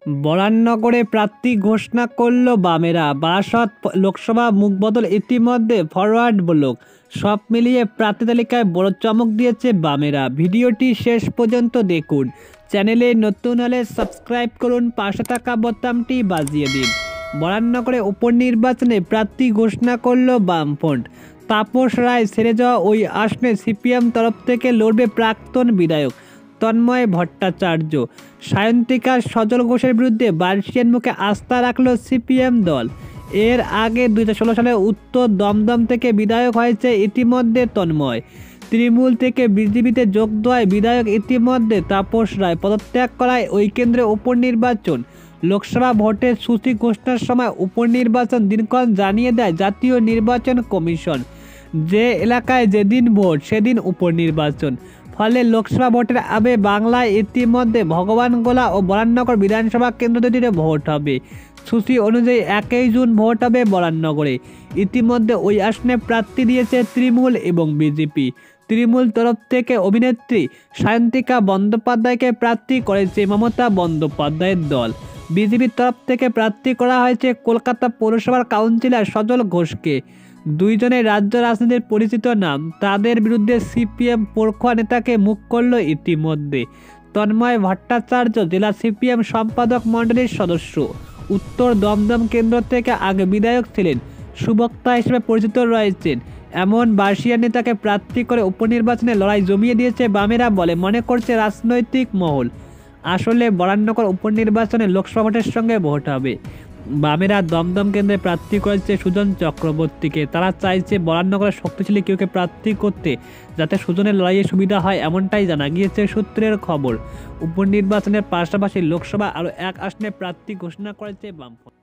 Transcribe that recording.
বরানগরে প্রার্থী ঘোষণা করল বামেরা, বারাসত লোকসভা মুখবদল ইতিমধ্যে ফরওয়ার্ড ব্লক। সব মিলিয়ে প্রার্থী তালিকায় বড় চমক দিয়েছে বামেরা। ভিডিওটি শেষ পর্যন্ত দেখুন। চ্যানেলে নতুন হলে সাবস্ক্রাইব করুন, পাশে থাকা বোতামটি বাজিয়ে দিন। বরানগরে উপনির্বাচনে প্রার্থী ঘোষণা করল বামফ্রন্ট। তাপস রায় ছেড়ে যাওয়া ওই আসনে সিপিএম তরফ থেকে লড়বে প্রাক্তন বিধায়ক তন্ময় ভট্টাচার্য। সায়ন্তিকা সজল ঘোষের বিরুদ্ধে বার্ষিয়ান মুখে আস্থা রাখল সিপিএম দল। এর আগে 2016 সালে উত্তর দমদম থেকে বিধায়ক হয়েছে ইতিমধ্যে তন্ময়। তৃণমূল থেকে বিজেপিতে যোগ দেওয়ায় বিধায়ক ইতিমধ্যে তাপস রায় পদত্যাগ করায় ওই কেন্দ্রে উপনির্বাচন। লোকসভা ভোটের সূচি ঘোষণার সময় উপনির্বাচন দিনক্ষণ জানিয়ে দেয় জাতীয় নির্বাচন কমিশন। যে এলাকায় যেদিন ভোট সেদিন উপনির্বাচন। ফলে লোকসভা ভোটের আগে বাংলায় ইতিমধ্যে ভগবানগোলা ও বরানগর বিধানসভা কেন্দ্র দুটিতে ভোট হবে। সূচি অনুযায়ী 1 জুন ভোট হবে বরানগরে। ইতিমধ্যে ওই আসনে প্রার্থী দিয়েছে তৃণমূল এবং বিজেপি। তৃণমূল তরফ থেকে অভিনেত্রী সায়ন্তিকা বন্দ্যোপাধ্যায়কে প্রার্থী করেছে মমতা বন্দ্যোপাধ্যায়ের দল। বিজেপির তরফ থেকে প্রার্থী করা হয়েছে কলকাতা পৌরসভার কাউন্সিলর সজল ঘোষকে। দুইজনের রাজ্য রাজনীতির পরিচিত নাম। তাদের বিরুদ্ধে সিপিএম পড়ুয়া নেতাকে মুখ করল ইতিমধ্যে। তন্ময় ভট্টাচার্য জেলা সিপিএম সম্পাদক মণ্ডলীর সদস্য। উত্তর দমদম কেন্দ্র থেকে আগে বিধায়ক ছিলেন, সুবক্তা হিসেবে পরিচিত রয়েছেন। এমন বার্ষিয়ান নেতাকে প্রার্থী করে উপনির্বাচনে লড়াই জমিয়ে দিয়েছে বামেরা বলে মনে করছে রাজনৈতিক মহল। আসলে বরানগর উপনির্বাচনে লোকসভা ভোটের সঙ্গে ভোট হবে। বামেরা দমদম কেন্দ্রে প্রার্থী করেছে সুজন চক্রবর্তীকে। তারা চাইছে বরানগরের শক্তিশালী কেউকে প্রার্থী করতে, যাতে সুজনের লড়াইয়ে সুবিধা হয়, এমনটাই জানা গিয়েছে সূত্রের খবর। উপনির্বাচনের পাশাপাশি লোকসভা আরও 1 আসনে প্রার্থী ঘোষণা করেছে বামফ্রন্ট।